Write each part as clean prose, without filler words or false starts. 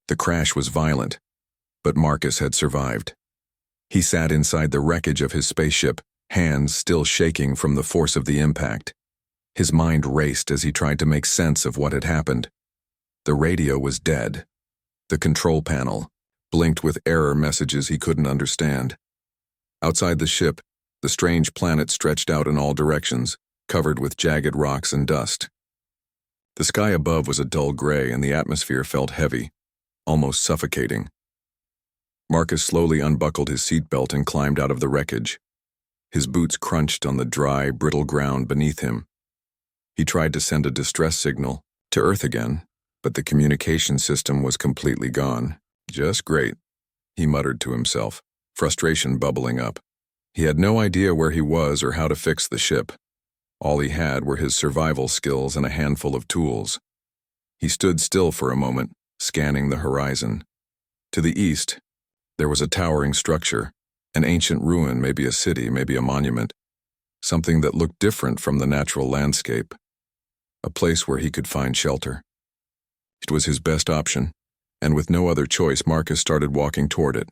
The crash was violent, but Marcus had survived. He sat inside the wreckage of his spaceship, hands still shaking from the force of the impact. His mind raced as he tried to make sense of what had happened. The radio was dead. The control panel blinked with error messages he couldn't understand. Outside the ship, the strange planet stretched out in all directions, covered with jagged rocks and dust. The sky above was a dull gray and the atmosphere felt heavy, almost suffocating. Marcus slowly unbuckled his seatbelt and climbed out of the wreckage. His boots crunched on the dry, brittle ground beneath him. He tried to send a distress signal to Earth again, but the communication system was completely gone. Just great, he muttered to himself, frustration bubbling up. He had no idea where he was or how to fix the ship. All he had were his survival skills and a handful of tools. He stood still for a moment, scanning the horizon. To the east, there was a towering structure, an ancient ruin, maybe a city, maybe a monument, something that looked different from the natural landscape, a place where he could find shelter. It was his best option, and with no other choice, Marcus started walking toward it.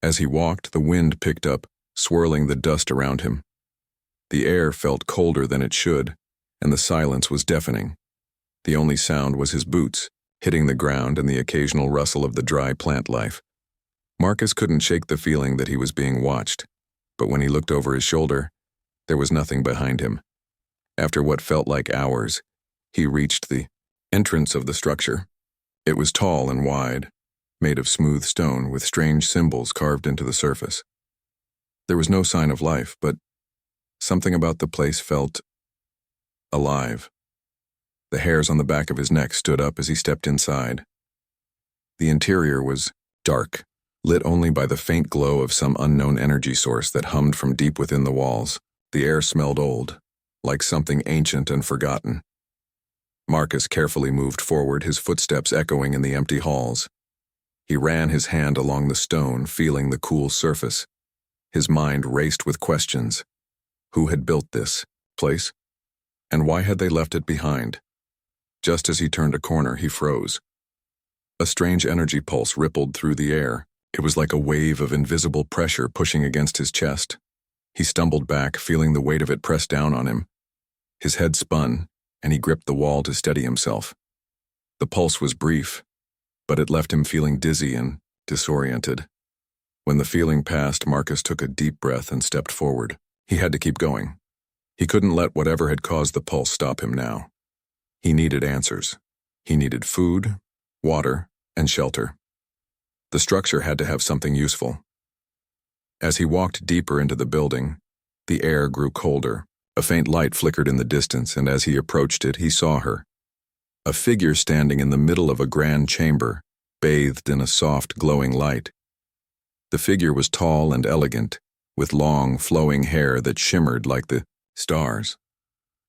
As he walked, the wind picked up, swirling the dust around him. The air felt colder than it should, and the silence was deafening. The only sound was his boots, hitting the ground and the occasional rustle of the dry plant life. Marcus couldn't shake the feeling that he was being watched, but when he looked over his shoulder, there was nothing behind him. After what felt like hours, he reached the entrance of the structure. It was tall and wide, made of smooth stone with strange symbols carved into the surface. There was no sign of life, but something about the place felt alive. The hairs on the back of his neck stood up as he stepped inside. The interior was dark, lit only by the faint glow of some unknown energy source that hummed from deep within the walls. The air smelled old, like something ancient and forgotten. Marcus carefully moved forward, his footsteps echoing in the empty halls. He ran his hand along the stone, feeling the cool surface. His mind raced with questions. Who had built this place? And why had they left it behind? Just as he turned a corner, he froze. A strange energy pulse rippled through the air. It was like a wave of invisible pressure pushing against his chest. He stumbled back, feeling the weight of it press down on him. His head spun, and he gripped the wall to steady himself. The pulse was brief, but it left him feeling dizzy and disoriented. When the feeling passed, Marcus took a deep breath and stepped forward. He had to keep going. He couldn't let whatever had caused the pulse stop him now. He needed answers. He needed food, water, and shelter. The structure had to have something useful. As he walked deeper into the building, the air grew colder. A faint light flickered in the distance, and as he approached it, he saw her. A figure standing in the middle of a grand chamber, bathed in a soft, glowing light. The figure was tall and elegant, with long, flowing hair that shimmered like the stars.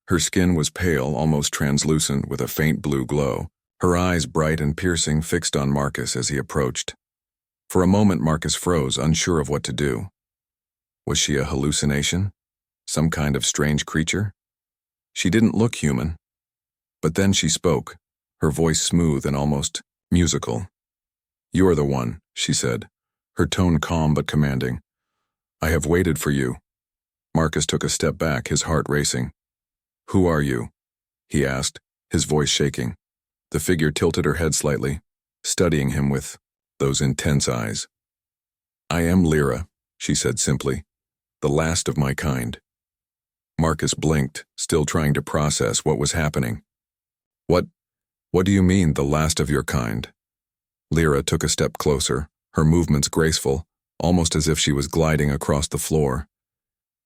Her skin was pale, almost translucent, with a faint blue glow, her eyes bright and piercing, fixed on Marcus as he approached. For a moment, Marcus froze, unsure of what to do. Was she a hallucination? Some kind of strange creature? She didn't look human. But then she spoke, her voice smooth and almost musical. "You're the one," she said, her tone calm but commanding. "I have waited for you." Marcus took a step back, his heart racing. "Who are you?" he asked, his voice shaking. The figure tilted her head slightly, studying him with those intense eyes. "I am Lyra," she said simply, "the last of my kind." Marcus blinked, still trying to process what was happening. What do you mean, the last of your kind?" Lyra took a step closer, her movements graceful, almost as if she was gliding across the floor.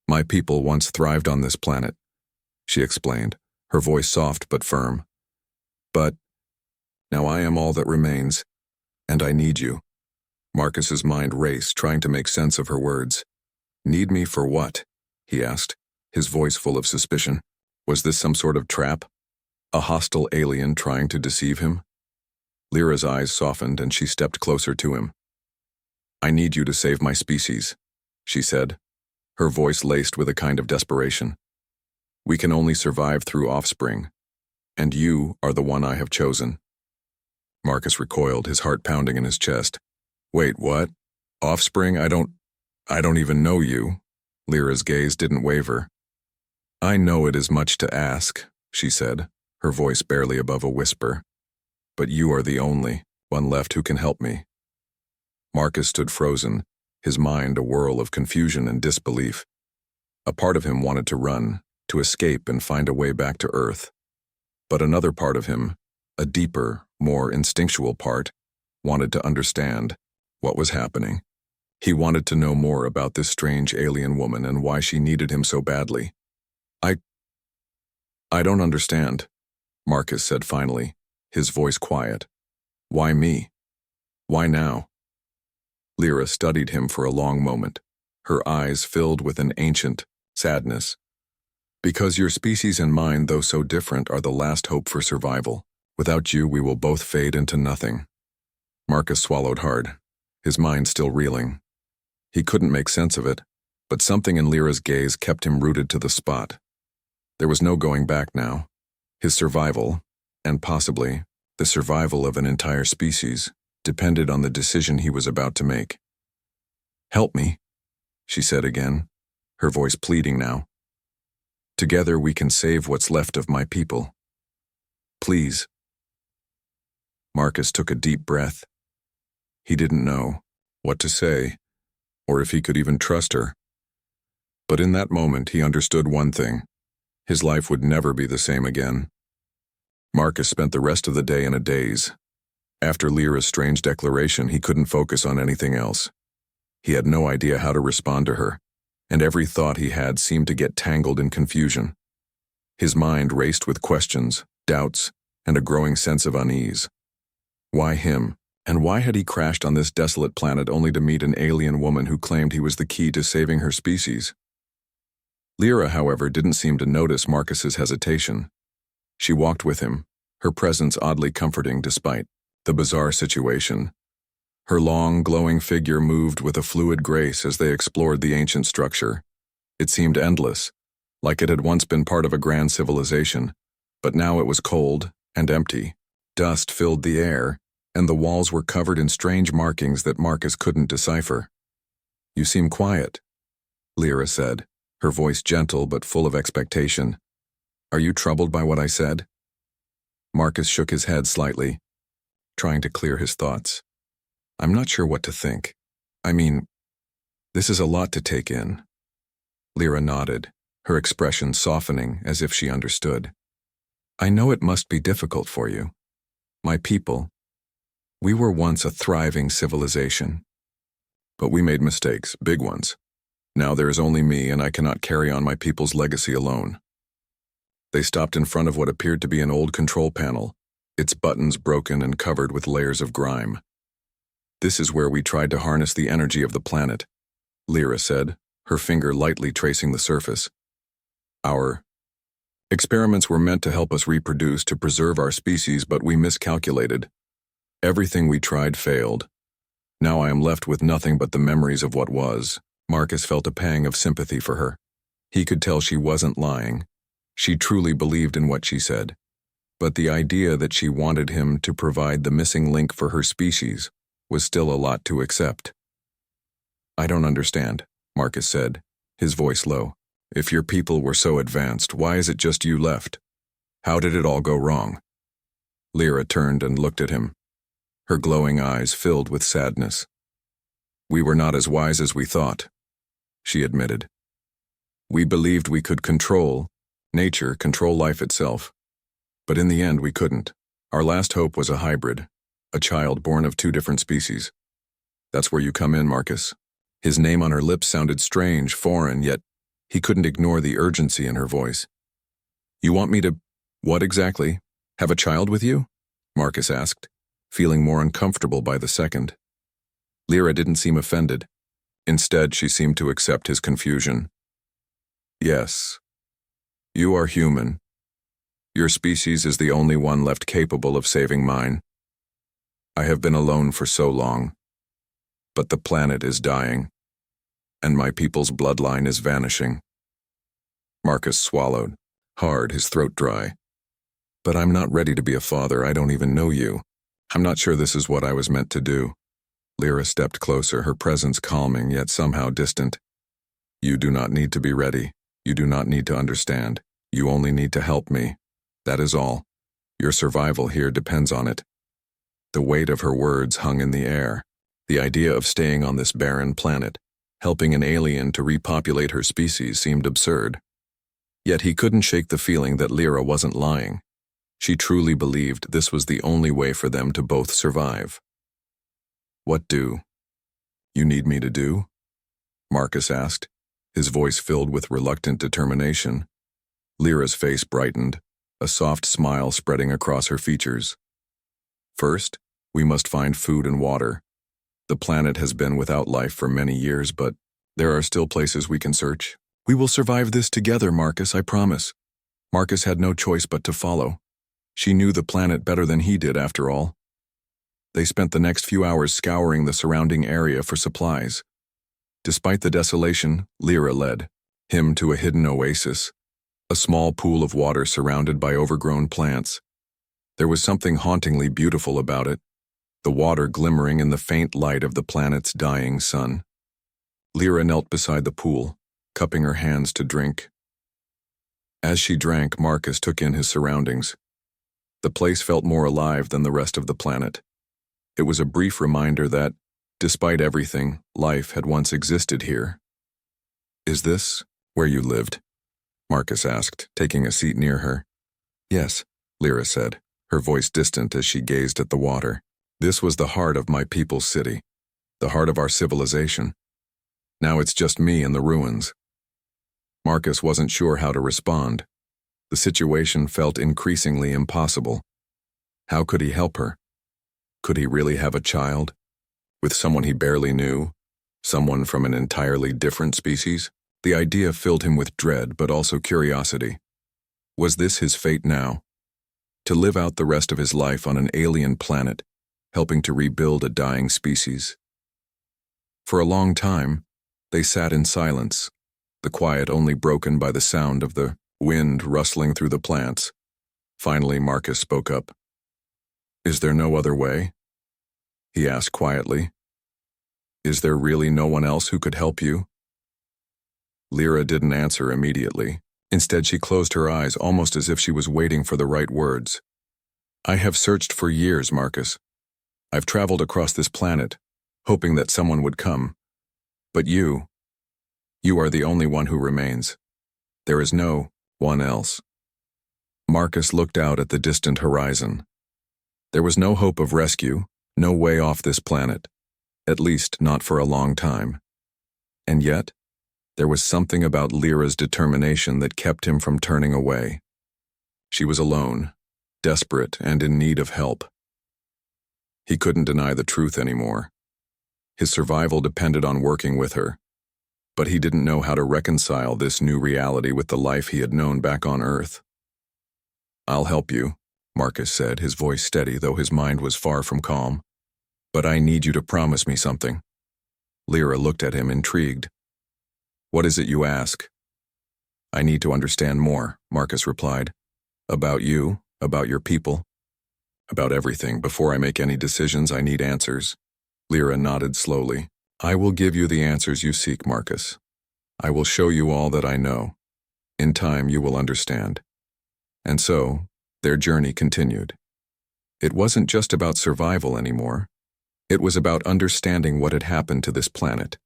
"My people once thrived on this planet," she explained, her voice soft but firm. "But now I am all that remains, and I need you." Marcus's mind raced, trying to make sense of her words. "Need me for what?" he asked, his voice full of suspicion. Was this some sort of trap? A hostile alien trying to deceive him? Lyra's eyes softened and she stepped closer to him. "I need you to save my species," she said, her voice laced with a kind of desperation. "We can only survive through offspring, and you are the one I have chosen." Marcus recoiled, his heart pounding in his chest. Wait, what? Offspring? I don't even know you. Lyra's gaze didn't waver. I know it is much to ask, she said, her voice barely above a whisper. But you are the only one left who can help me. Marcus stood frozen, his mind a whirl of confusion and disbelief. A part of him wanted to run, to escape and find a way back to Earth. But another part of him, a deeper, more instinctual part, wanted to understand what was happening. He wanted to know more about this strange alien woman and why she needed him so badly. I don't understand, Marcus said finally, his voice quiet. Why me? Why now? Lyra studied him for a long moment, her eyes filled with an ancient sadness. Because your species and mine, though so different, are the last hope for survival. Without you, we will both fade into nothing. Marcus swallowed hard, his mind still reeling. He couldn't make sense of it, but something in Lyra's gaze kept him rooted to the spot. There was no going back now. His survival, and possibly the survival of an entire species, depended on the decision he was about to make. Help me, she said again, her voice pleading now. Together we can save what's left of my people. Please. Marcus took a deep breath. He didn't know what to say, or if he could even trust her. But in that moment he understood one thing. His life would never be the same again. Marcus spent the rest of the day in a daze. After Lyra's strange declaration, he couldn't focus on anything else. He had no idea how to respond to her, and every thought he had seemed to get tangled in confusion. His mind raced with questions, doubts, and a growing sense of unease. Why him? And why had he crashed on this desolate planet only to meet an alien woman who claimed he was the key to saving her species? Lyra, however, didn't seem to notice Marcus's hesitation. She walked with him, her presence oddly comforting despite the bizarre situation. Her long, glowing figure moved with a fluid grace as they explored the ancient structure. It seemed endless, like it had once been part of a grand civilization, but now it was cold and empty. Dust filled the air, and the walls were covered in strange markings that Marcus couldn't decipher. You seem quiet, Lyra said, her voice gentle but full of expectation. Are you troubled by what I said? Marcus shook his head slightly, trying to clear his thoughts. I'm not sure what to think. I mean, this is a lot to take in. Lyra nodded, her expression softening as if she understood. I know it must be difficult for you. My people, we were once a thriving civilization. But we made mistakes, big ones. Now there is only me, and I cannot carry on my people's legacy alone. They stopped in front of what appeared to be an old control panel, its buttons broken and covered with layers of grime. This is where we tried to harness the energy of the planet, Lyra said, her finger lightly tracing the surface. Our experiments were meant to help us reproduce, to preserve our species, but we miscalculated. Everything we tried failed. Now I am left with nothing but the memories of what was. Marcus felt a pang of sympathy for her. He could tell she wasn't lying. She truly believed in what she said. But the idea that she wanted him to provide the missing link for her species was still a lot to accept. I don't understand, Marcus said, his voice low. If your people were so advanced, why is it just you left? How did it all go wrong? Lyra turned and looked at him, her glowing eyes filled with sadness. We were not as wise as we thought, she admitted. We believed we could control nature, control life itself. But in the end, we couldn't. Our last hope was a hybrid, a child born of two different species. That's where you come in, Marcus. His name on her lips sounded strange, foreign, yet he couldn't ignore the urgency in her voice. You want me to, what exactly? Have a child with you? Marcus asked, feeling more uncomfortable by the second. Lyra didn't seem offended. Instead, she seemed to accept his confusion. Yes. You are human. Your species is the only one left capable of saving mine. I have been alone for so long. But the planet is dying, and my people's bloodline is vanishing. Marcus swallowed, hard, his throat dry. But I'm not ready to be a father. I don't even know you. I'm not sure this is what I was meant to do. Lyra stepped closer, her presence calming yet somehow distant. You do not need to be ready. You do not need to understand. You only need to help me. That is all. Your survival here depends on it. The weight of her words hung in the air. The idea of staying on this barren planet, helping an alien to repopulate her species, seemed absurd. Yet he couldn't shake the feeling that Lyra wasn't lying. She truly believed this was the only way for them to both survive. What do you need me to do? Marcus asked, his voice filled with reluctant determination. Lyra's face brightened, a soft smile spreading across her features. First, we must find food and water. The planet has been without life for many years, but there are still places we can search. We will survive this together, Marcus, I promise. Marcus had no choice but to follow. She knew the planet better than he did, after all. They spent the next few hours scouring the surrounding area for supplies. Despite the desolation, Lyra led him to a hidden oasis, a small pool of water surrounded by overgrown plants. There was something hauntingly beautiful about it, the water glimmering in the faint light of the planet's dying sun. Lyra knelt beside the pool, cupping her hands to drink. As she drank, Marcus took in his surroundings. The place felt more alive than the rest of the planet. It was a brief reminder that, despite everything, life had once existed here. Is this where you lived? Marcus asked, taking a seat near her. Yes, Lyra said, her voice distant as she gazed at the water. This was the heart of my people's city, the heart of our civilization. Now it's just me and the ruins. Marcus wasn't sure how to respond. The situation felt increasingly impossible. How could he help her? Could he really have a child? With someone he barely knew? Someone from an entirely different species? The idea filled him with dread, but also curiosity. Was this his fate now? To live out the rest of his life on an alien planet, helping to rebuild a dying species? For a long time, they sat in silence, the quiet only broken by the sound of the wind rustling through the plants. Finally, Marcus spoke up. Is there no other way? He asked quietly. Is there really no one else who could help you? Lyra didn't answer immediately. Instead, she closed her eyes almost as if she was waiting for the right words. I have searched for years, Marcus. I've traveled across this planet, hoping that someone would come. But you are the only one who remains. There is no one else. Marcus looked out at the distant horizon. There was no hope of rescue, no way off this planet, at least not for a long time. And yet, there was something about Lyra's determination that kept him from turning away. She was alone, desperate, and in need of help. He couldn't deny the truth anymore. His survival depended on working with her, but he didn't know how to reconcile this new reality with the life he had known back on Earth. I'll help you, Marcus said, his voice steady, though his mind was far from calm. But I need you to promise me something. Lyra looked at him, intrigued. What is it you ask? I need to understand more, Marcus replied. About you, about your people, about everything. Before I make any decisions, I need answers. Lyra nodded slowly. I will give you the answers you seek, Marcus. I will show you all that I know. In time, you will understand. And so, their journey continued. It wasn't just about survival anymore. It was about understanding what had happened to this planet,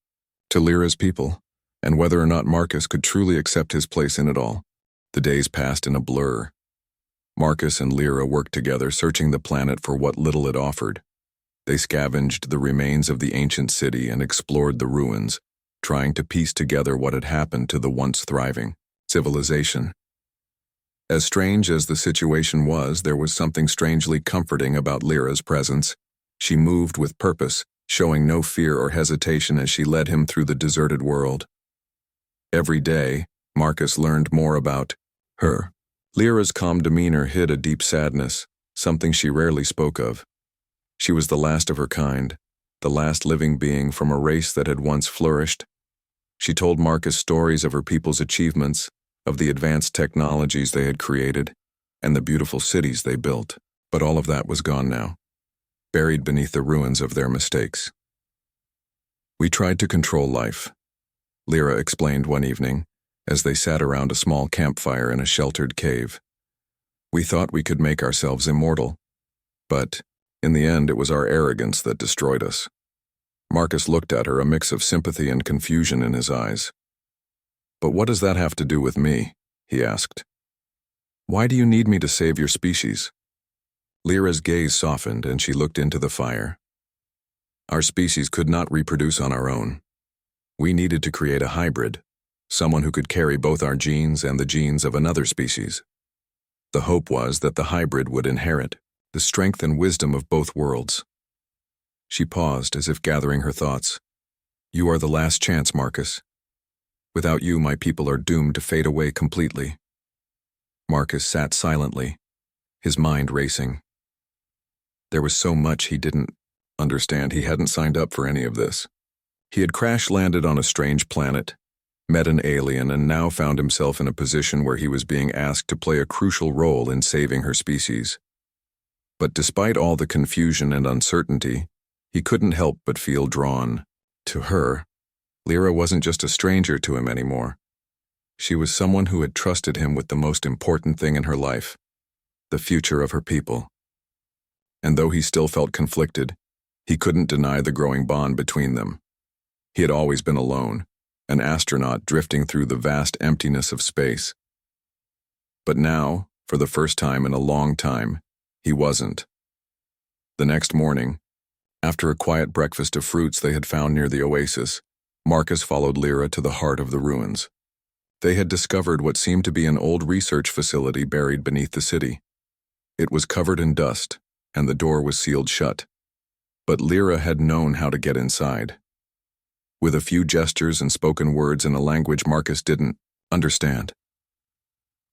to Lyra's people, and whether or not Marcus could truly accept his place in it all. The days passed in a blur. Marcus and Lyra worked together, searching the planet for what little it offered. They scavenged the remains of the ancient city and explored the ruins, trying to piece together what had happened to the once thriving civilization. As strange as the situation was, there was something strangely comforting about Lyra's presence. She moved with purpose, showing no fear or hesitation as she led him through the deserted world. Every day, Marcus learned more about her. Lyra's calm demeanor hid a deep sadness, something she rarely spoke of. She was the last of her kind, the last living being from a race that had once flourished. She told Marcus stories of her people's achievements, of the advanced technologies they had created, and the beautiful cities they built. But all of that was gone now. buried beneath the ruins of their mistakes. We tried to control life, Lyra explained one evening, as they sat around a small campfire in a sheltered cave. We thought we could make ourselves immortal, but in the end it was our arrogance that destroyed us. Marcus looked at her, a mix of sympathy and confusion in his eyes. But what does that have to do with me? He asked. Why do you need me to save your species? Lyra's gaze softened and she looked into the fire. Our species could not reproduce on our own. We needed to create a hybrid, someone who could carry both our genes and the genes of another species. The hope was that the hybrid would inherit the strength and wisdom of both worlds. She paused as if gathering her thoughts. You are the last chance, Marcus. Without you, my people are doomed to fade away completely. Marcus sat silently, his mind racing. There was so much he didn't understand. He hadn't signed up for any of this. He had crash-landed on a strange planet, met an alien, and now found himself in a position where he was being asked to play a crucial role in saving her species. But despite all the confusion and uncertainty, he couldn't help but feel drawn to her. Lyra wasn't just a stranger to him anymore. She was someone who had trusted him with the most important thing in her life, the future of her people. And though he still felt conflicted, he couldn't deny the growing bond between them. He had always been alone, an astronaut drifting through the vast emptiness of space. But now, for the first time in a long time, he wasn't. The next morning, after a quiet breakfast of fruits they had found near the oasis, Marcus followed Lyra to the heart of the ruins. They had discovered what seemed to be an old research facility buried beneath the city. It was covered in dust, and the door was sealed shut. But Lyra had known how to get inside. With a few gestures and spoken words in a language Marcus didn't understand.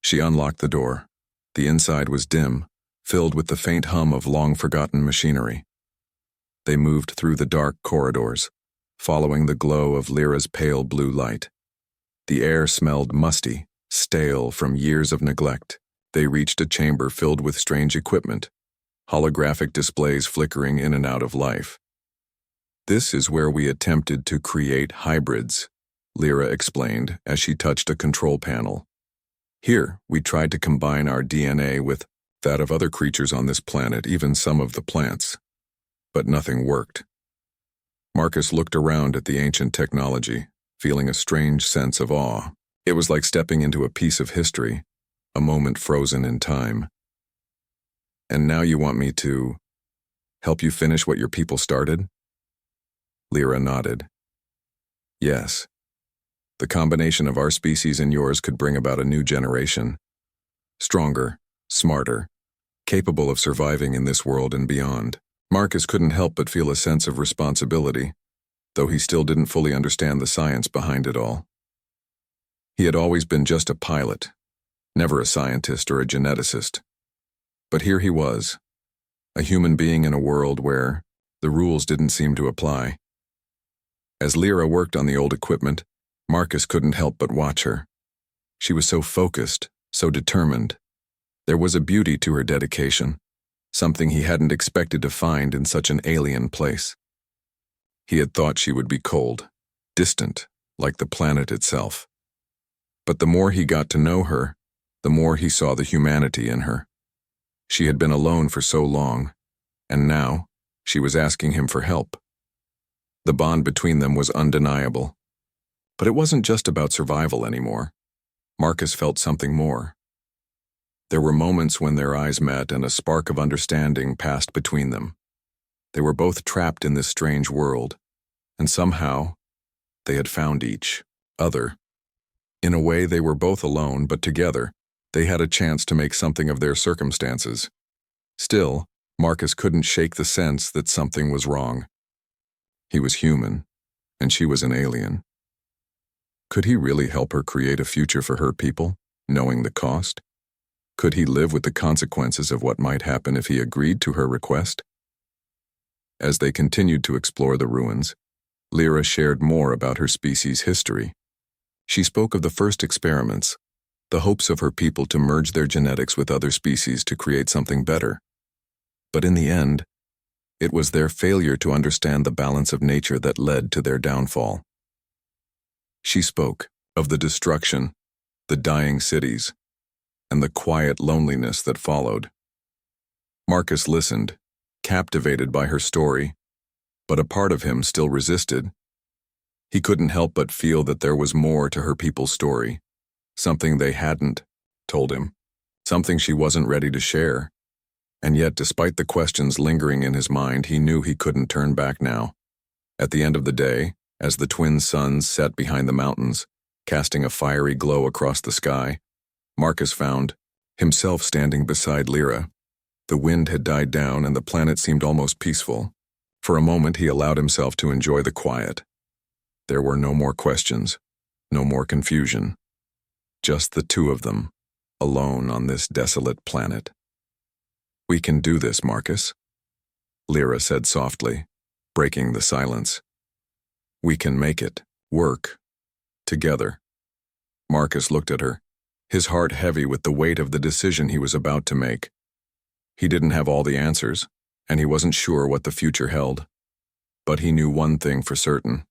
She unlocked the door. The inside was dim, filled with the faint hum of long-forgotten machinery. They moved through the dark corridors, following the glow of Lyra's pale blue light. The air smelled musty, stale from years of neglect. They reached a chamber filled with strange equipment, holographic displays flickering in and out of life. This is where we attempted to create hybrids, Lyra explained as she touched a control panel. Here, we tried to combine our DNA with that of other creatures on this planet, even some of the plants. But nothing worked. Marcus looked around at the ancient technology, feeling a strange sense of awe. It was like stepping into a piece of history, a moment frozen in time. And now you want me to help you finish what your people started? Lyra nodded. Yes. The combination of our species and yours could bring about a new generation. Stronger, smarter, capable of surviving in this world and beyond. Marcus couldn't help but feel a sense of responsibility, though he still didn't fully understand the science behind it all. He had always been just a pilot, never a scientist or a geneticist. But here he was, a human being in a world where the rules didn't seem to apply. As Lyra worked on the old equipment, Marcus couldn't help but watch her. She was so focused, so determined. There was a beauty to her dedication, something he hadn't expected to find in such an alien place. He had thought she would be cold, distant, like the planet itself. But the more he got to know her, the more he saw the humanity in her. She had been alone for so long, and now she was asking him for help. The bond between them was undeniable. But it wasn't just about survival anymore. Marcus felt something more. There were moments when their eyes met and a spark of understanding passed between them. They were both trapped in this strange world, and somehow they had found each other. In a way, they were both alone, but together, they had a chance to make something of their circumstances. Still, Marcus couldn't shake the sense that something was wrong. He was human, and she was an alien. Could he really help her create a future for her people, knowing the cost? Could he live with the consequences of what might happen if he agreed to her request? As they continued to explore the ruins, Lyra shared more about her species' history. She spoke of the first experiments, the hopes of her people to merge their genetics with other species to create something better. But in the end, It was their failure to understand the balance of nature that led to their downfall. She spoke of the destruction, the dying cities, and the quiet loneliness that followed. Marcus listened, captivated by her story, but a part of him still resisted. He couldn't help but feel that there was more to her people's story, something they hadn't told him, something she wasn't ready to share. And yet, despite the questions lingering in his mind, he knew he couldn't turn back now. At the end of the day, as the twin suns set behind the mountains, casting a fiery glow across the sky, Marcus found himself standing beside Lyra. The wind had died down and the planet seemed almost peaceful. For a moment he allowed himself to enjoy the quiet. There were no more questions, no more confusion. Just the two of them, alone on this desolate planet. "We can do this, Marcus," Lyra said softly, breaking the silence. "We can make it work together." Marcus looked at her, his heart heavy with the weight of the decision he was about to make. He didn't have all the answers, and he wasn't sure what the future held. But he knew one thing for certain.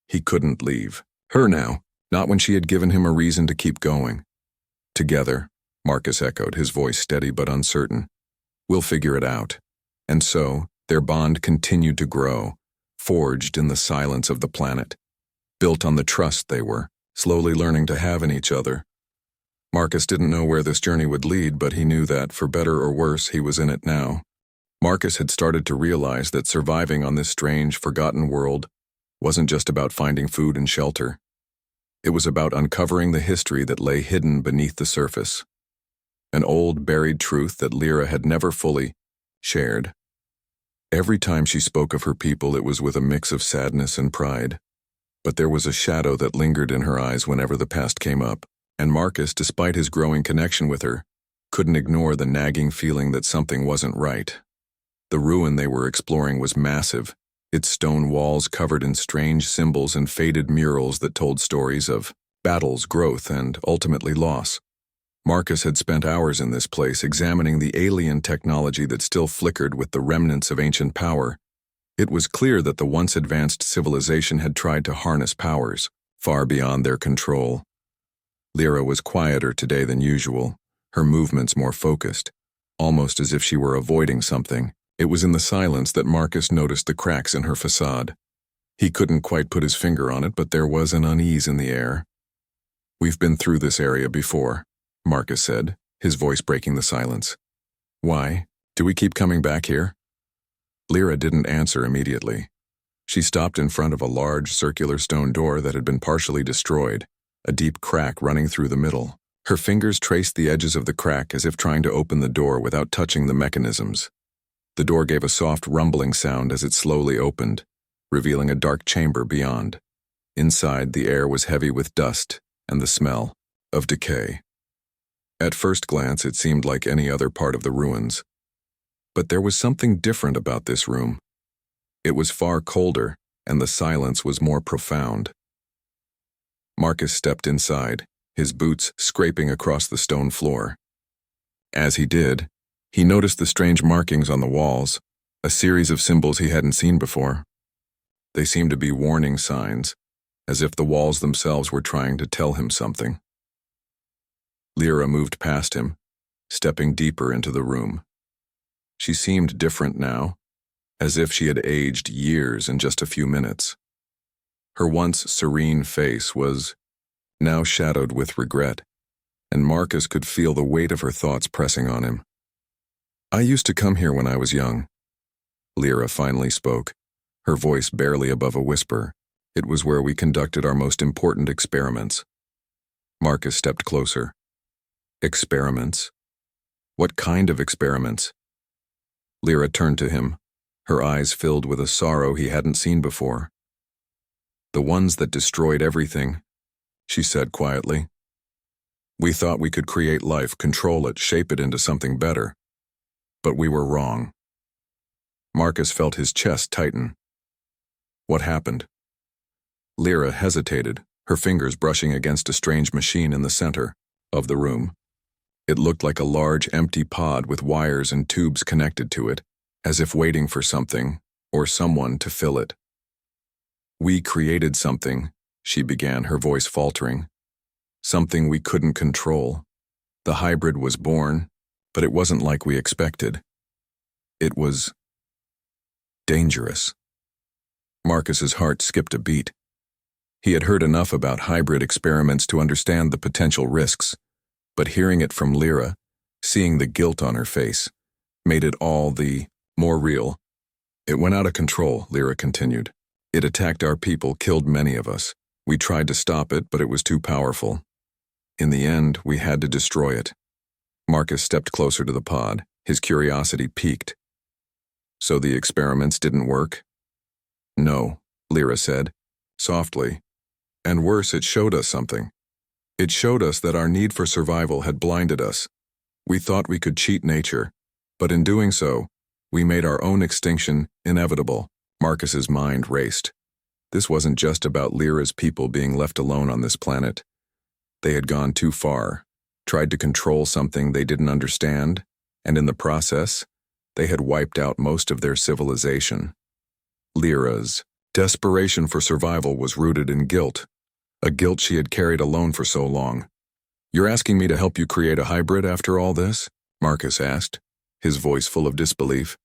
He couldn't leave her now, not when she had given him a reason to keep going. "Together," Marcus echoed, his voice steady but uncertain. "We'll figure it out." And so, their bond continued to grow, forged in the silence of the planet, built on the trust they were slowly learning to have in each other. Marcus didn't know where this journey would lead, but he knew that, for better or worse, he was in it now. Marcus had started to realize that surviving on this strange, forgotten world wasn't just about finding food and shelter. It was about uncovering the history that lay hidden beneath the surface. An old, buried truth that Lyra had never fully shared. Every time she spoke of her people, it was with a mix of sadness and pride. But there was a shadow that lingered in her eyes whenever the past came up, and Marcus, despite his growing connection with her, couldn't ignore the nagging feeling that something wasn't right. The ruin they were exploring was massive, its stone walls covered in strange symbols and faded murals that told stories of battles, growth, and ultimately loss. Marcus had spent hours in this place examining the alien technology that still flickered with the remnants of ancient power. It was clear that the once advanced civilization had tried to harness powers far beyond their control. Lyra was quieter today than usual, her movements more focused, almost as if she were avoiding something. It was in the silence that Marcus noticed the cracks in her facade. He couldn't quite put his finger on it, but there was an unease in the air. "We've been through this area before," Marcus said, his voice breaking the silence. "Why do we keep coming back here?" Lyra didn't answer immediately. She stopped in front of a large circular stone door that had been partially destroyed, a deep crack running through the middle. Her fingers traced the edges of the crack as if trying to open the door without touching the mechanisms. The door gave a soft rumbling sound as it slowly opened, revealing a dark chamber beyond. Inside, the air was heavy with dust and the smell of decay. At first glance, it seemed like any other part of the ruins. But there was something different about this room. It was far colder, and the silence was more profound. Marcus stepped inside, his boots scraping across the stone floor. As he did, he noticed the strange markings on the walls, a series of symbols he hadn't seen before. They seemed to be warning signs, as if the walls themselves were trying to tell him something. Lyra moved past him, stepping deeper into the room. She seemed different now, as if she had aged years in just a few minutes. Her once serene face was now shadowed with regret, and Marcus could feel the weight of her thoughts pressing on him. "I used to come here when I was young," Lyra finally spoke, her voice barely above a whisper. "It was where we conducted our most important experiments." Marcus stepped closer. "Experiments? What kind of experiments?" Lyra turned to him, her eyes filled with a sorrow he hadn't seen before. "The ones that destroyed everything," she said quietly. "We thought we could create life, control it, shape it into something better. But we were wrong." Marcus felt his chest tighten. "What happened?" Lyra hesitated, her fingers brushing against a strange machine in the center of the room. It looked like a large, empty pod with wires and tubes connected to it, as if waiting for something or someone to fill it. "We created something," she began, her voice faltering. "Something we couldn't control. The hybrid was born, but it wasn't like we expected. It was dangerous." Marcus's heart skipped a beat. He had heard enough about hybrid experiments to understand the potential risks, but hearing it from Lyra, seeing the guilt on her face, made it all the more real. "It went out of control," Lyra continued. "It attacked our people, killed many of us. We tried to stop it, but it was too powerful. In the end, we had to destroy it." Marcus stepped closer to the pod, his curiosity piqued. "So the experiments didn't work?" "No," Lyra said, softly. "And worse, it showed us something. It showed us that our need for survival had blinded us. We thought we could cheat nature, but in doing so, we made our own extinction inevitable." Marcus's mind raced. This wasn't just about Lyra's people being left alone on this planet. They had gone too far, tried to control something they didn't understand, and in the process, they had wiped out most of their civilization. Lyra's desperation for survival was rooted in guilt, a guilt she had carried alone for so long. "You're asking me to help you create a hybrid after all this?" Marcus asked, his voice full of disbelief.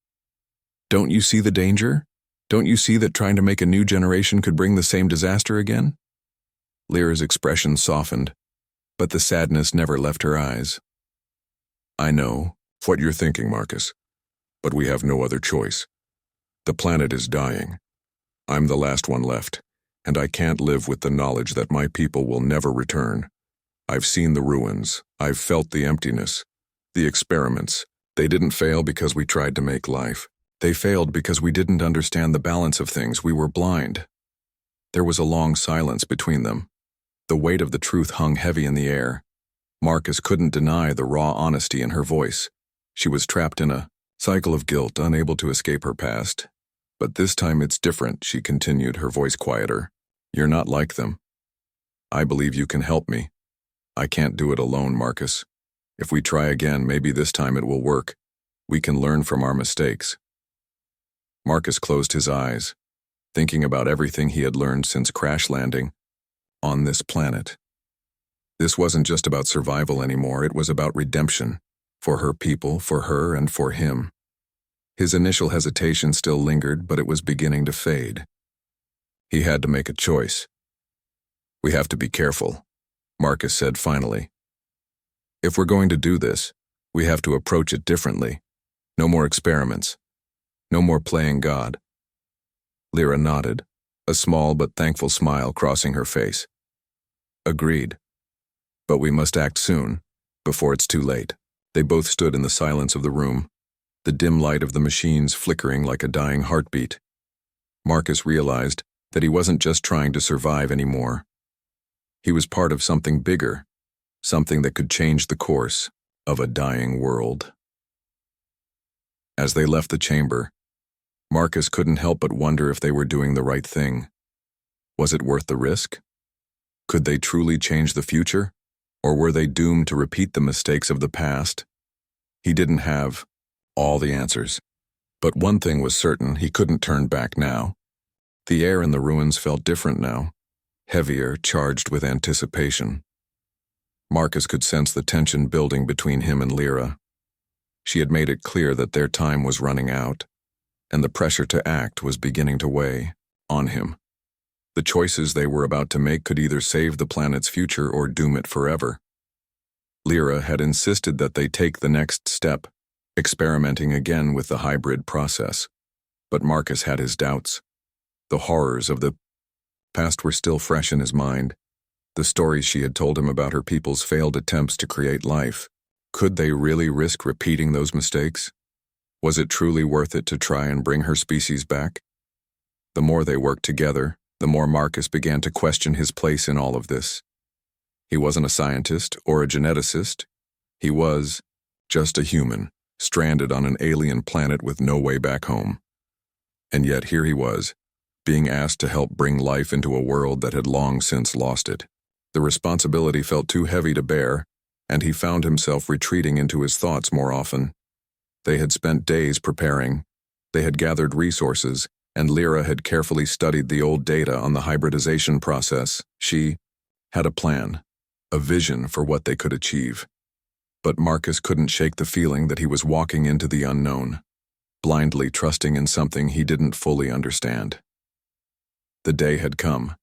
"Don't you see the danger? Don't you see that trying to make a new generation could bring the same disaster again?" Lyra's expression softened, but the sadness never left her eyes. "I know what you're thinking, Marcus, but we have no other choice. The planet is dying. I'm the last one left, and I can't live with the knowledge that my people will never return. I've seen the ruins. I've felt the emptiness. The experiments. They didn't fail because we tried to make life. They failed because we didn't understand the balance of things. We were blind." There was a long silence between them. The weight of the truth hung heavy in the air. Marcus couldn't deny the raw honesty in her voice. She was trapped in a cycle of guilt, unable to escape her past. "But this time it's different," she continued, her voice quieter. "You're not like them. I believe you can help me. I can't do it alone, Marcus. If we try again, maybe this time it will work. We can learn from our mistakes." Marcus closed his eyes, thinking about everything he had learned since crash landing on this planet. This wasn't just about survival anymore, it was about redemption, for her people, for her, and for him. His initial hesitation still lingered, but it was beginning to fade. He had to make a choice. "We have to be careful," Marcus said finally. "If we're going to do this, we have to approach it differently. No more experiments. No more playing God." Lyra nodded, a small but thankful smile crossing her face. "Agreed. But we must act soon, before it's too late." They both stood in the silence of the room, the dim light of the machines flickering like a dying heartbeat. Marcus realized that he wasn't just trying to survive anymore. He was part of something bigger, something that could change the course of a dying world. As they left the chamber, Marcus couldn't help but wonder if they were doing the right thing. Was it worth the risk? Could they truly change the future? Or were they doomed to repeat the mistakes of the past? He didn't have all the answers. But one thing was certain, he couldn't turn back now. The air in the ruins felt different now, heavier, charged with anticipation. Marcus could sense the tension building between him and Lyra. She had made it clear that their time was running out, and the pressure to act was beginning to weigh on him. The choices they were about to make could either save the planet's future or doom it forever. Lyra had insisted that they take the next step, experimenting again with the hybrid process. But Marcus had his doubts. The horrors of the past were still fresh in his mind. The stories she had told him about her people's failed attempts to create life. Could they really risk repeating those mistakes? Was it truly worth it to try and bring her species back? The more they worked together, the more Marcus began to question his place in all of this. He wasn't a scientist or a geneticist. He was just a human, stranded on an alien planet with no way back home. And yet here he was, being asked to help bring life into a world that had long since lost it. The responsibility felt too heavy to bear, and he found himself retreating into his thoughts more often. They had spent days preparing, They had gathered resources, and Lyra had carefully studied the old data on the hybridization process. She had a plan, a vision for what they could achieve. But Marcus couldn't shake the feeling that he was walking into the unknown, blindly trusting in something he didn't fully understand. The day had come.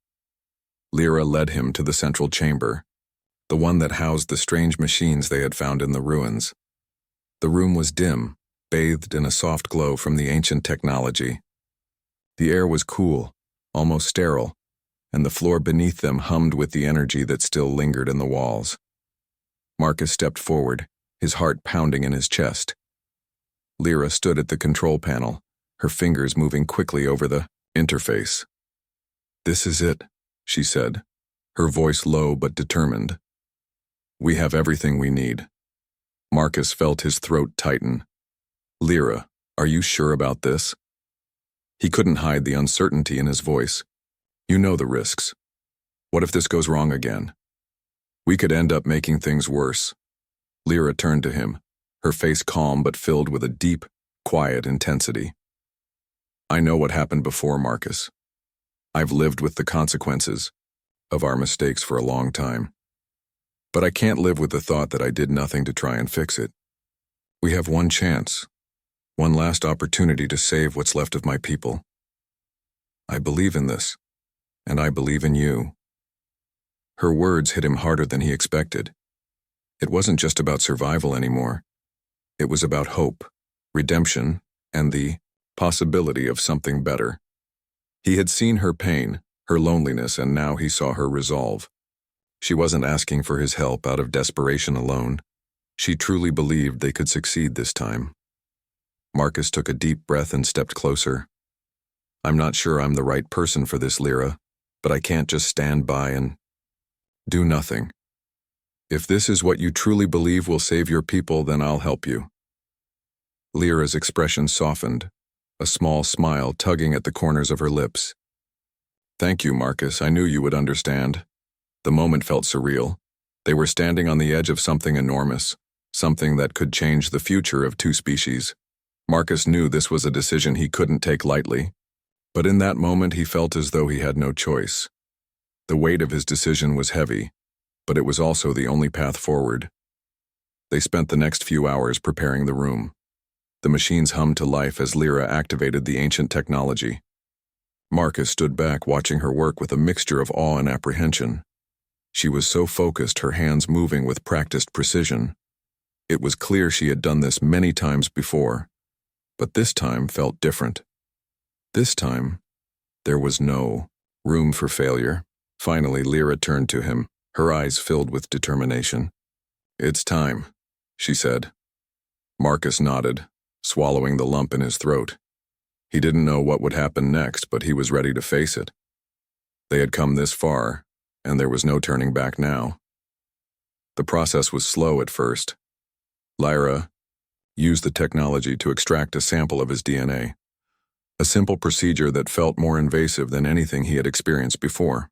Lyra led him to the central chamber, the one that housed the strange machines they had found in the ruins. The room was dim, bathed in a soft glow from the ancient technology. The air was cool, almost sterile, and the floor beneath them hummed with the energy that still lingered in the walls. Marcus stepped forward, his heart pounding in his chest. Lyra stood at the control panel, her fingers moving quickly over the interface. "This is it," she said, her voice low but determined. "We have everything we need." Marcus felt his throat tighten. "Lyra, are you sure about this?" He couldn't hide the uncertainty in his voice. "You know the risks. What if this goes wrong again? We could end up making things worse." Lyra turned to him, her face calm but filled with a deep, quiet intensity. "I know what happened before, Marcus. I've lived with the consequences of our mistakes for a long time. But I can't live with the thought that I did nothing to try and fix it. We have one chance, one last opportunity to save what's left of my people. I believe in this, and I believe in you." Her words hit him harder than he expected. It wasn't just about survival anymore. It was about hope, redemption, and the possibility of something better. He had seen her pain, her loneliness, and now he saw her resolve. She wasn't asking for his help out of desperation alone. She truly believed they could succeed this time. Marcus took a deep breath and stepped closer. "I'm not sure I'm the right person for this, Lyra, but I can't just stand by and do nothing. If this is what you truly believe will save your people, then I'll help you." Lyra's expression softened, a small smile tugging at the corners of her lips. "Thank you, Marcus. I knew you would understand." The moment felt surreal. They were standing on the edge of something enormous, something that could change the future of two species. Marcus knew this was a decision he couldn't take lightly, but in that moment he felt as though he had no choice. The weight of his decision was heavy, but it was also the only path forward. They spent the next few hours preparing the room. The machines hummed to life as Lyra activated the ancient technology. Marcus stood back watching her work with a mixture of awe and apprehension. She was so focused, her hands moving with practiced precision. It was clear she had done this many times before, but this time felt different. This time, there was no room for failure. Finally, Lyra turned to him, her eyes filled with determination. "It's time," she said. Marcus nodded, swallowing the lump in his throat. He didn't know what would happen next, but he was ready to face it. They had come this far, and there was no turning back now. The process was slow at first. Lyra used the technology to extract a sample of his DNA, a simple procedure that felt more invasive than anything he had experienced before.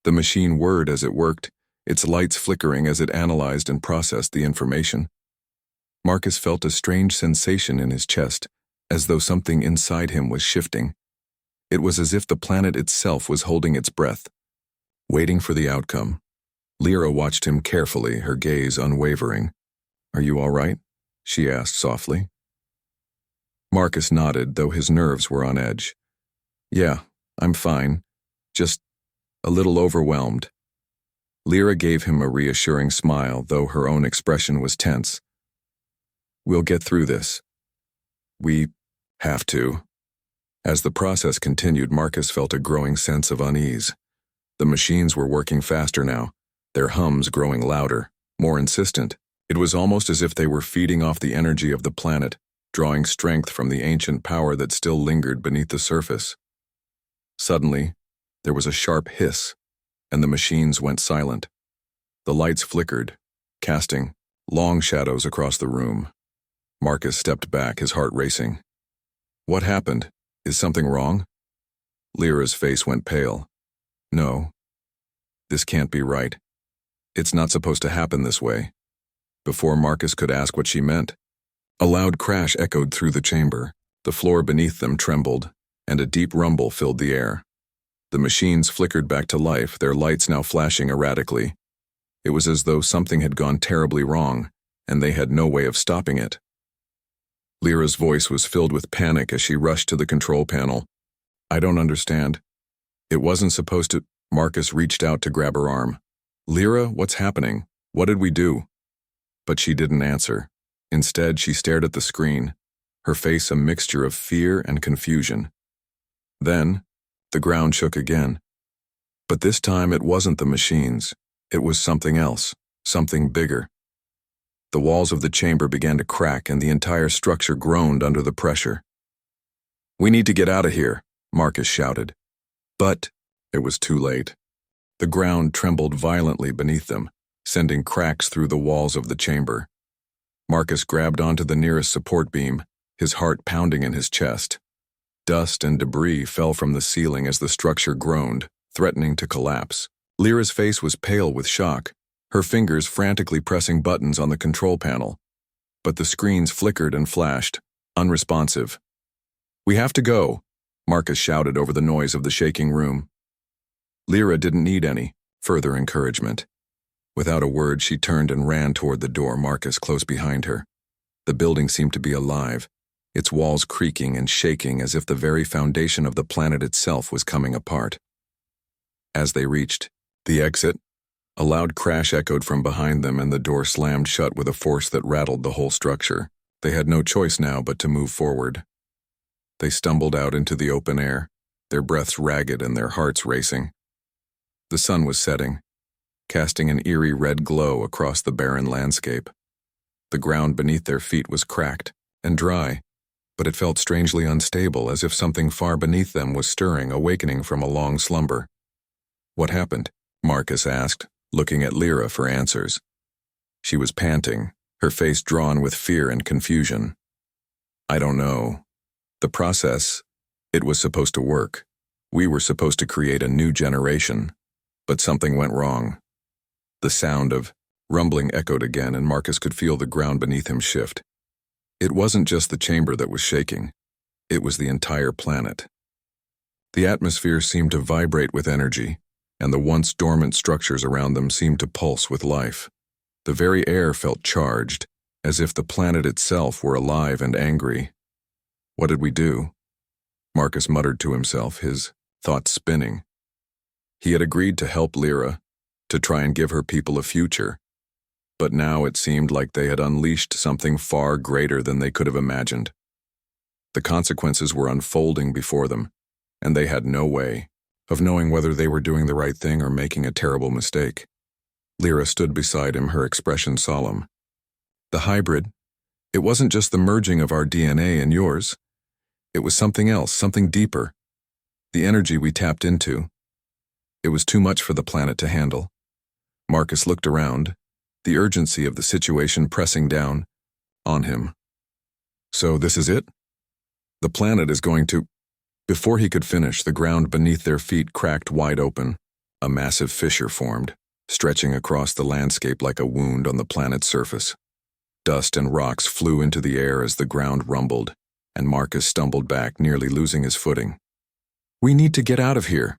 The machine whirred as it worked, its lights flickering as it analyzed and processed the information. Marcus felt a strange sensation in his chest, as though something inside him was shifting. It was as if the planet itself was holding its breath, waiting for the outcome. Lyra watched him carefully, her gaze unwavering. "Are you all right?" she asked softly. Marcus nodded, though his nerves were on edge. "Yeah, I'm fine. Just a little overwhelmed." Lyra gave him a reassuring smile, though her own expression was tense. "We'll get through this. We have to." As the process continued, Marcus felt a growing sense of unease. The machines were working faster now, their hums growing louder, more insistent. It was almost as if they were feeding off the energy of the planet, drawing strength from the ancient power that still lingered beneath the surface. Suddenly, there was a sharp hiss, and the machines went silent. The lights flickered, casting long shadows across the room. Marcus stepped back, his heart racing. "What happened? Is something wrong?" Lyra's face went pale. "No. This can't be right. It's not supposed to happen this way." Before Marcus could ask what she meant, a loud crash echoed through the chamber. The floor beneath them trembled, and a deep rumble filled the air. The machines flickered back to life, their lights now flashing erratically. It was as though something had gone terribly wrong, and they had no way of stopping it. Lyra's voice was filled with panic as she rushed to the control panel. "I don't understand. It wasn't supposed to—" Marcus reached out to grab her arm. "Lyra, what's happening? What did we do?" But she didn't answer. Instead, she stared at the screen, her face a mixture of fear and confusion. Then, the ground shook again. But this time it wasn't the machines. It was something else, something bigger. The walls of the chamber began to crack and the entire structure groaned under the pressure. "We need to get out of here," Marcus shouted. But it was too late. The ground trembled violently beneath them, sending cracks through the walls of the chamber. Marcus grabbed onto the nearest support beam, his heart pounding in his chest. Dust and debris fell from the ceiling as the structure groaned, threatening to collapse. Lyra's face was pale with shock, her fingers frantically pressing buttons on the control panel. But the screens flickered and flashed, unresponsive. "We have to go," Marcus shouted over the noise of the shaking room. Lyra didn't need any further encouragement. Without a word, she turned and ran toward the door, Marcus close behind her. The building seemed to be alive, its walls creaking and shaking as if the very foundation of the planet itself was coming apart. As they reached the exit, a loud crash echoed from behind them and the door slammed shut with a force that rattled the whole structure. They had no choice now but to move forward. They stumbled out into the open air, their breaths ragged and their hearts racing. The sun was setting, casting an eerie red glow across the barren landscape. The ground beneath their feet was cracked and dry, but it felt strangely unstable, as if something far beneath them was stirring, awakening from a long slumber. "What happened?" Marcus asked, looking at Lyra for answers. She was panting, her face drawn with fear and confusion. "I don't know. The process, it was supposed to work. We were supposed to create a new generation, but something went wrong." The sound of rumbling echoed again, and Marcus could feel the ground beneath him shift. It wasn't just the chamber that was shaking. It was the entire planet. The atmosphere seemed to vibrate with energy, and the once dormant structures around them seemed to pulse with life. The very air felt charged, as if the planet itself were alive and angry. "What did we do?" Marcus muttered to himself, his thoughts spinning. He had agreed to help Lyra, to try and give her people a future, but now it seemed like they had unleashed something far greater than they could have imagined. The consequences were unfolding before them, and they had no way of knowing whether they were doing the right thing or making a terrible mistake. Lyra stood beside him, her expression solemn. "The hybrid, it wasn't just the merging of our DNA and yours. It was something else, something deeper. The energy we tapped into. It was too much for the planet to handle." Marcus looked around, the urgency of the situation pressing down on him. "So this is it? The planet is going to—" Before he could finish, the ground beneath their feet cracked wide open. A massive fissure formed, stretching across the landscape like a wound on the planet's surface. Dust and rocks flew into the air as the ground rumbled, and Marcus stumbled back, nearly losing his footing. "We need to get out of here."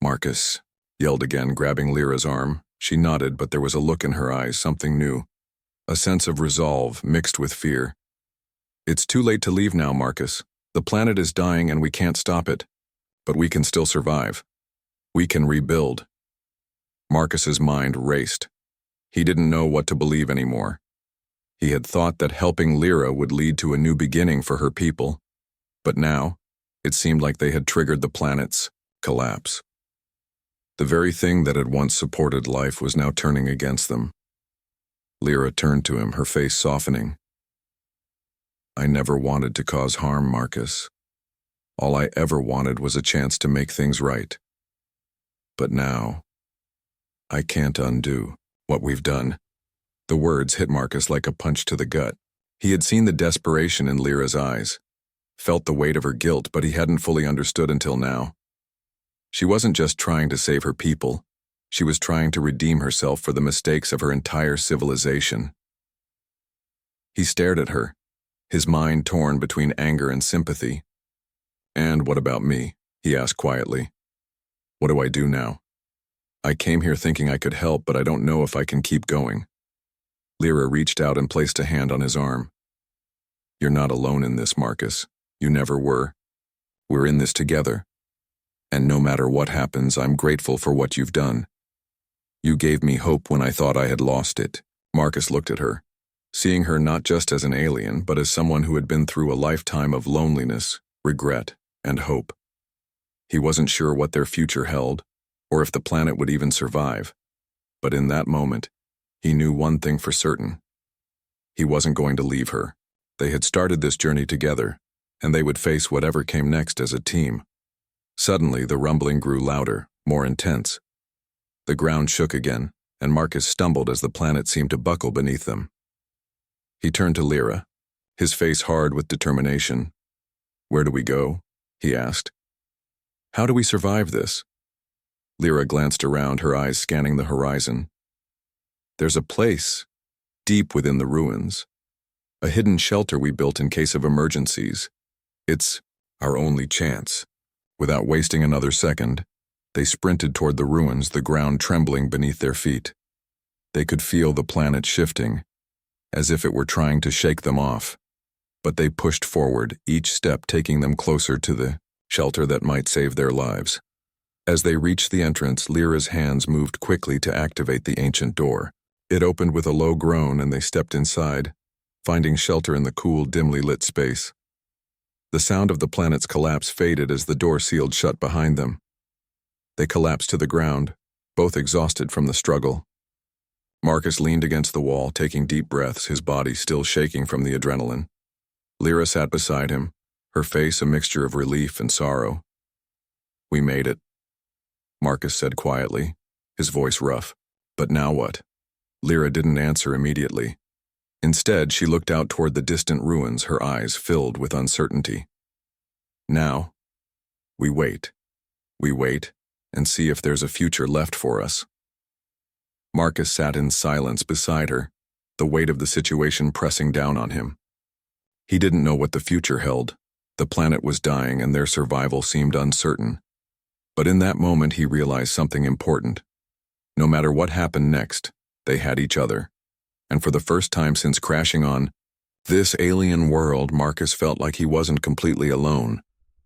Marcus yelled again, grabbing Lyra's arm. She nodded, but there was a look in her eyes, something new. A sense of resolve mixed with fear. "It's too late to leave now, Marcus. The planet is dying and we can't stop it. But we can still survive. We can rebuild." Marcus's mind raced. He didn't know what to believe anymore. He had thought that helping Lyra would lead to a new beginning for her people. But now, it seemed like they had triggered the planet's collapse. The very thing that had once supported life was now turning against them. Lyra turned to him, her face softening. "I never wanted to cause harm, Marcus. All I ever wanted was a chance to make things right. But now, I can't undo what we've done." The words hit Marcus like a punch to the gut. He had seen the desperation in Lyra's eyes, felt the weight of her guilt, but he hadn't fully understood until now. She wasn't just trying to save her people. She was trying to redeem herself for the mistakes of her entire civilization. He stared at her, his mind torn between anger and sympathy. "And what about me?" he asked quietly. "What do I do now? I came here thinking I could help, but I don't know if I can keep going." Lyra reached out and placed a hand on his arm. "You're not alone in this, Marcus. You never were. We're in this together. And no matter what happens, I'm grateful for what you've done. You gave me hope when I thought I had lost it." Marcus looked at her, seeing her not just as an alien, but as someone who had been through a lifetime of loneliness, regret, and hope. He wasn't sure what their future held, or if the planet would even survive. But in that moment, he knew one thing for certain. He wasn't going to leave her. They had started this journey together, and they would face whatever came next as a team. Suddenly, the rumbling grew louder, more intense. The ground shook again, and Marcus stumbled as the planet seemed to buckle beneath them. He turned to Lyra, his face hard with determination. "Where do we go?" he asked. "How do we survive this?" Lyra glanced around, her eyes scanning the horizon. "There's a place, deep within the ruins. A hidden shelter we built in case of emergencies. It's our only chance." Without wasting another second, they sprinted toward the ruins, the ground trembling beneath their feet. They could feel the planet shifting, as if it were trying to shake them off. But they pushed forward, each step taking them closer to the shelter that might save their lives. As they reached the entrance, Lyra's hands moved quickly to activate the ancient door. It opened with a low groan, and they stepped inside, finding shelter in the cool, dimly lit space. The sound of the planet's collapse faded as the door sealed shut behind them. They collapsed to the ground, both exhausted from the struggle. Marcus leaned against the wall, taking deep breaths, his body still shaking from the adrenaline. Lyra sat beside him, her face a mixture of relief and sorrow. "We made it," Marcus said quietly, his voice rough. "But now what?" Lyra didn't answer immediately. Instead, she looked out toward the distant ruins, her eyes filled with uncertainty. "Now, we wait. We wait and see if there's a future left for us." Marcus sat in silence beside her, the weight of the situation pressing down on him. He didn't know what the future held. The planet was dying and their survival seemed uncertain. But in that moment he realized something important. No matter what happened next, they had each other. And for the first time since crashing on this alien world, Marcus felt like he wasn't completely alone.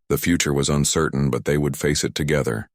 The future was uncertain, but they would face it together.